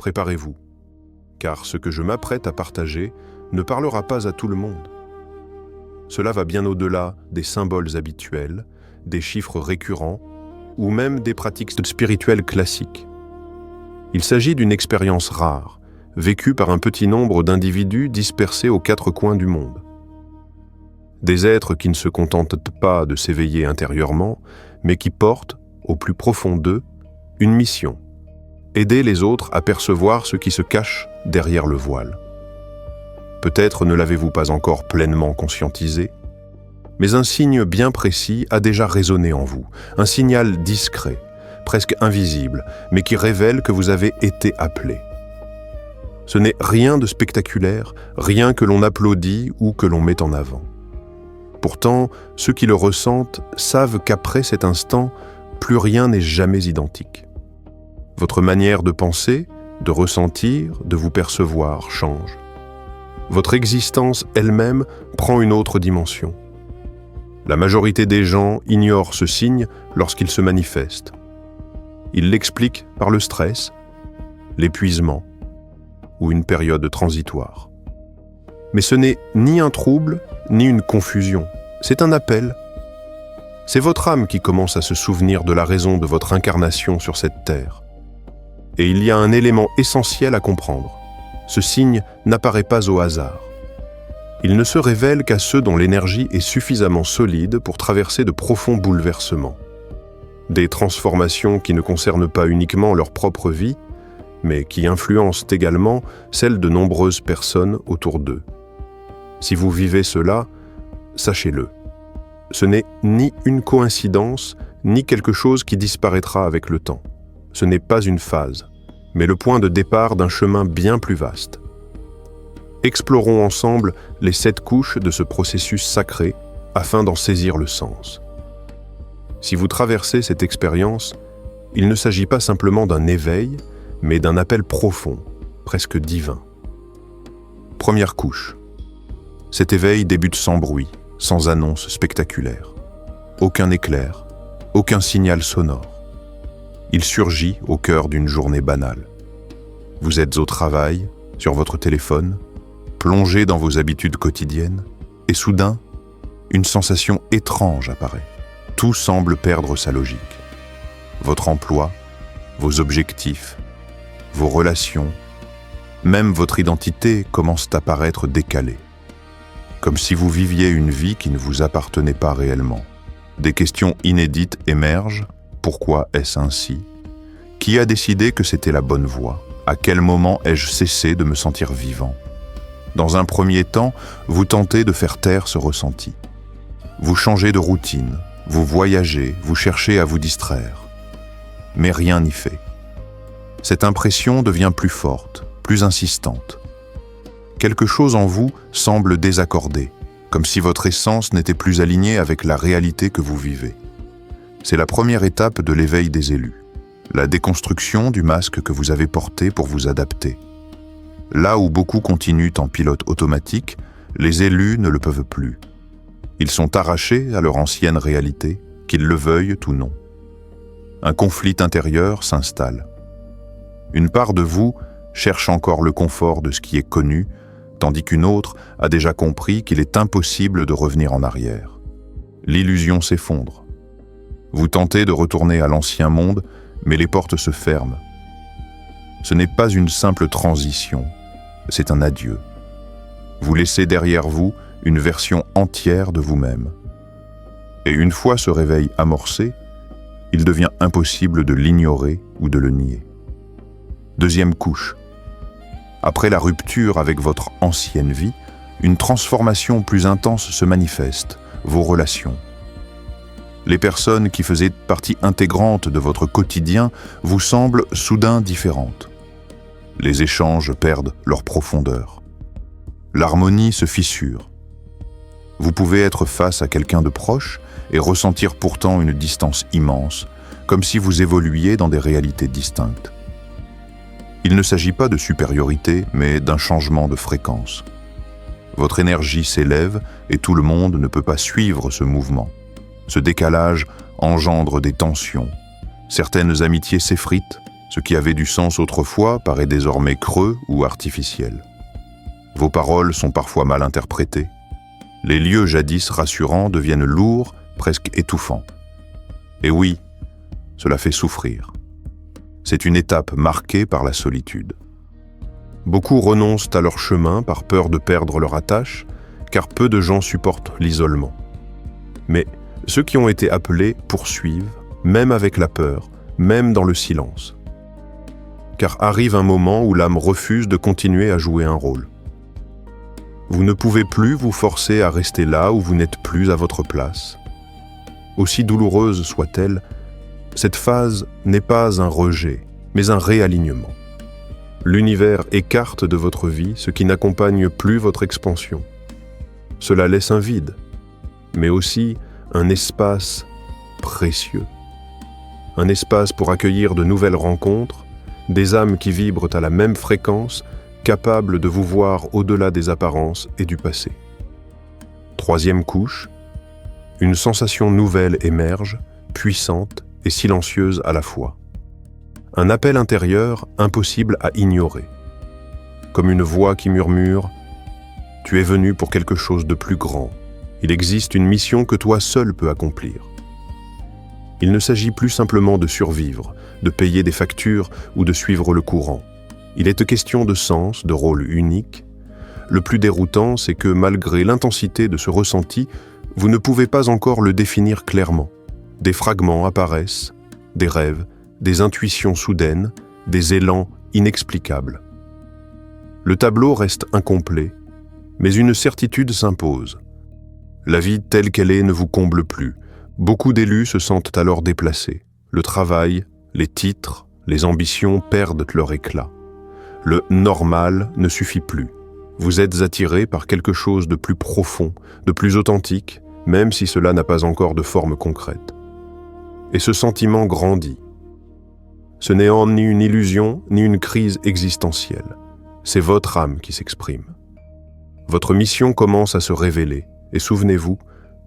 préparez-vous, car ce que je m'apprête à partager ne parlera pas à tout le monde. Cela va bien au-delà des symboles habituels, des chiffres récurrents ou même des pratiques spirituelles classiques. Il s'agit d'une expérience rare, vécue par un petit nombre d'individus dispersés aux quatre coins du monde. Des êtres qui ne se contentent pas de s'éveiller intérieurement, mais qui portent, au plus profond d'eux, une mission: aider les autres à percevoir ce qui se cache derrière le voile. Peut-être ne l'avez-vous pas encore pleinement conscientisé, mais un signe bien précis a déjà résonné en vous, un signal discret, presque invisible, mais qui révèle que vous avez été appelé. Ce n'est rien de spectaculaire, rien que l'on applaudit ou que l'on met en avant. Pourtant, ceux qui le ressentent savent qu'après cet instant, plus rien n'est jamais identique. Votre manière de penser, de ressentir, de vous percevoir change. Votre existence elle-même prend une autre dimension. La majorité des gens ignorent ce signe lorsqu'il se manifeste. Ils l'expliquent par le stress, l'épuisement ou une période transitoire. Mais ce n'est ni un trouble, ni une confusion. C'est un appel. C'est votre âme qui commence à se souvenir de la raison de votre incarnation sur cette terre. Et il y a un élément essentiel à comprendre. Ce signe n'apparaît pas au hasard. Il ne se révèle qu'à ceux dont l'énergie est suffisamment solide pour traverser de profonds bouleversements. Des transformations qui ne concernent pas uniquement leur propre vie, mais qui influencent également celle de nombreuses personnes autour d'eux. Si vous vivez cela, sachez-le. Ce n'est ni une coïncidence, ni quelque chose qui disparaîtra avec le temps. Ce n'est pas une phase, mais le point de départ d'un chemin bien plus vaste. Explorons ensemble les 7 couches de ce processus sacré afin d'en saisir le sens. Si vous traversez cette expérience, il ne s'agit pas simplement d'un éveil, mais d'un appel profond, presque divin. Première couche. Cet éveil débute sans bruit, sans annonce spectaculaire. Aucun éclair, aucun signal sonore. Il surgit au cœur d'une journée banale. Vous êtes au travail, sur votre téléphone, plongé dans vos habitudes quotidiennes, et soudain, une sensation étrange apparaît. Tout semble perdre sa logique. Votre emploi, vos objectifs, vos relations, même votre identité commencent à paraître décalées. Comme si vous viviez une vie qui ne vous appartenait pas réellement. Des questions inédites émergent. Pourquoi est-ce ainsi? Qui a décidé que c'était la bonne voie? À quel moment ai-je cessé de me sentir vivant? Dans un premier temps, vous tentez de faire taire ce ressenti. Vous changez de routine, vous voyagez, vous cherchez à vous distraire. Mais rien n'y fait. Cette impression devient plus forte, plus insistante. Quelque chose en vous semble désaccordé, comme si votre essence n'était plus alignée avec la réalité que vous vivez. C'est la première étape de l'éveil des élus, la déconstruction du masque que vous avez porté pour vous adapter. Là où beaucoup continuent en pilote automatique, les élus ne le peuvent plus. Ils sont arrachés à leur ancienne réalité, qu'ils le veuillent ou non. Un conflit intérieur s'installe. Une part de vous cherche encore le confort de ce qui est connu, tandis qu'une autre a déjà compris qu'il est impossible de revenir en arrière. L'illusion s'effondre. Vous tentez de retourner à l'ancien monde, mais les portes se ferment. Ce n'est pas une simple transition, c'est un adieu. Vous laissez derrière vous une version entière de vous-même. Et une fois ce réveil amorcé, il devient impossible de l'ignorer ou de le nier. Deuxième couche. Après la rupture avec votre ancienne vie, une transformation plus intense se manifeste, vos relations. Les personnes qui faisaient partie intégrante de votre quotidien vous semblent soudain différentes. Les échanges perdent leur profondeur. L'harmonie se fissure. Vous pouvez être face à quelqu'un de proche et ressentir pourtant une distance immense, comme si vous évoluiez dans des réalités distinctes. Il ne s'agit pas de supériorité, mais d'un changement de fréquence. Votre énergie s'élève et tout le monde ne peut pas suivre ce mouvement. Ce décalage engendre des tensions. Certaines amitiés s'effritent, Ce qui avait du sens autrefois paraît désormais creux ou artificiel. Vos paroles sont parfois mal interprétées. Les lieux jadis rassurants deviennent lourds, presque étouffants. Et oui, cela fait souffrir. C'est une étape marquée par la solitude. Beaucoup renoncent à leur chemin par peur de perdre leur attache, car peu de gens supportent l'isolement. Mais ceux qui ont été appelés poursuivent, même avec la peur, même dans le silence. Car arrive un moment où l'âme refuse de continuer à jouer un rôle. Vous ne pouvez plus vous forcer à rester là où vous n'êtes plus à votre place. Aussi douloureuse soit-elle, cette phase n'est pas un rejet, mais un réalignement. L'univers écarte de votre vie ce qui n'accompagne plus votre expansion. Cela laisse un vide, mais aussi un espace précieux. Un espace pour accueillir de nouvelles rencontres, des âmes qui vibrent à la même fréquence, capables de vous voir au-delà des apparences et du passé. Troisième couche, une sensation nouvelle émerge, puissante et silencieuse à la fois. Un appel intérieur impossible à ignorer. Comme une voix qui murmure « Tu es venu pour quelque chose de plus grand. Il existe une mission que toi seul peux accomplir. » Il ne s'agit plus simplement de survivre, de payer des factures ou de suivre le courant. Il est question de sens, de rôle unique. Le plus déroutant, c'est que malgré l'intensité de ce ressenti, vous ne pouvez pas encore le définir clairement. Des fragments apparaissent, des rêves, des intuitions soudaines, des élans inexplicables. Le tableau reste incomplet, mais une certitude s'impose. La vie telle qu'elle est ne vous comble plus. Beaucoup d'élus se sentent alors déplacés. Le travail, les titres, les ambitions perdent leur éclat. Le normal ne suffit plus. Vous êtes attiré par quelque chose de plus profond, de plus authentique, même si cela n'a pas encore de forme concrète. Et ce sentiment grandit. Ce n'est ni une illusion, ni une crise existentielle. C'est votre âme qui s'exprime. Votre mission commence à se révéler, et souvenez-vous,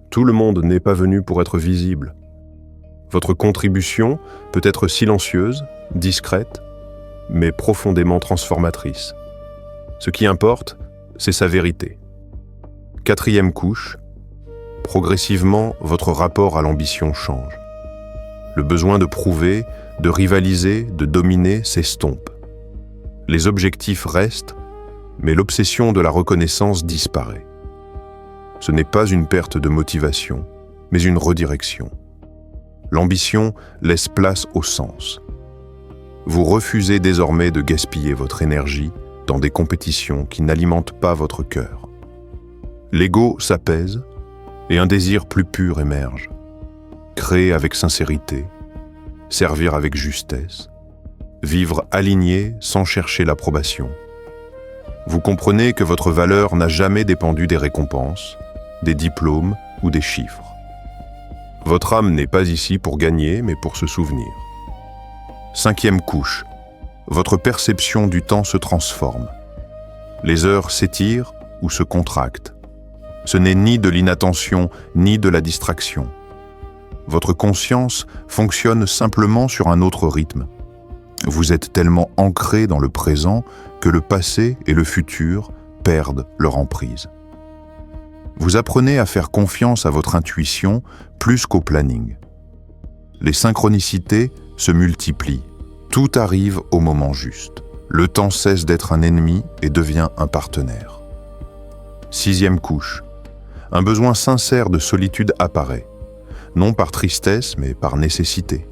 tout le monde n'est pas venu pour être visible. Votre contribution peut être silencieuse, discrète, mais profondément transformatrice. Ce qui importe, c'est sa vérité. Quatrième couche, progressivement, votre rapport à l'ambition change. Le besoin de prouver, de rivaliser, de dominer s'estompe. Les objectifs restent, mais l'obsession de la reconnaissance disparaît. Ce n'est pas une perte de motivation, mais une redirection. L'ambition laisse place au sens. Vous refusez désormais de gaspiller votre énergie dans des compétitions qui n'alimentent pas votre cœur. L'ego s'apaise et un désir plus pur émerge. Créer avec sincérité, servir avec justesse, vivre aligné sans chercher l'approbation. Vous comprenez que votre valeur n'a jamais dépendu des récompenses, des diplômes ou des chiffres. Votre âme n'est pas ici pour gagner, mais pour se souvenir. Cinquième couche, votre perception du temps se transforme. Les heures s'étirent ou se contractent. Ce n'est ni de l'inattention, ni de la distraction. Votre conscience fonctionne simplement sur un autre rythme. Vous êtes tellement ancré dans le présent que le passé et le futur perdent leur emprise. Vous apprenez à faire confiance à votre intuition plus qu'au planning. Les synchronicités se multiplient. Tout arrive au moment juste. Le temps cesse d'être un ennemi et devient un partenaire. Sixième couche. Un besoin sincère de solitude apparaît. Non par tristesse, mais par nécessité.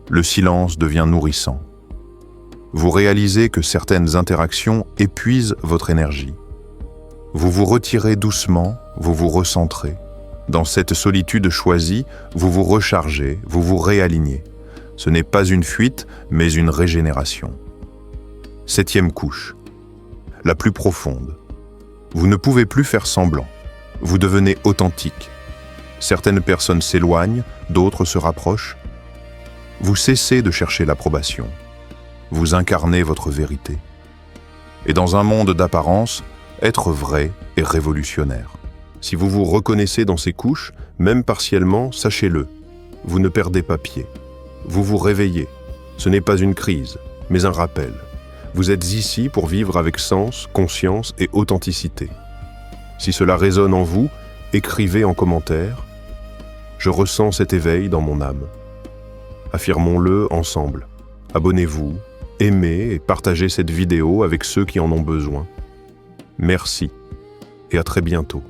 Le silence devient nourrissant. Vous réalisez que certaines interactions épuisent votre énergie. Vous vous retirez doucement, vous vous recentrez. Dans cette solitude choisie, vous vous rechargez, vous vous réalignez. Ce n'est pas une fuite, mais une régénération. Septième couche, la plus profonde. Vous ne pouvez plus faire semblant. Vous devenez authentique. Certaines personnes s'éloignent, d'autres se rapprochent. Vous cessez de chercher l'approbation. Vous incarnez votre vérité. Et dans un monde d'apparence, être vrai est révolutionnaire. Si vous vous reconnaissez dans ces couches, même partiellement, sachez-le, vous ne perdez pas pied. Vous vous réveillez. Ce n'est pas une crise, mais un rappel. Vous êtes ici pour vivre avec sens, conscience et authenticité. Si cela résonne en vous, écrivez en commentaire « Je ressens cet éveil dans mon âme ». Affirmons-le ensemble. Abonnez-vous, aimez et partagez cette vidéo avec ceux qui en ont besoin. Merci et à très bientôt.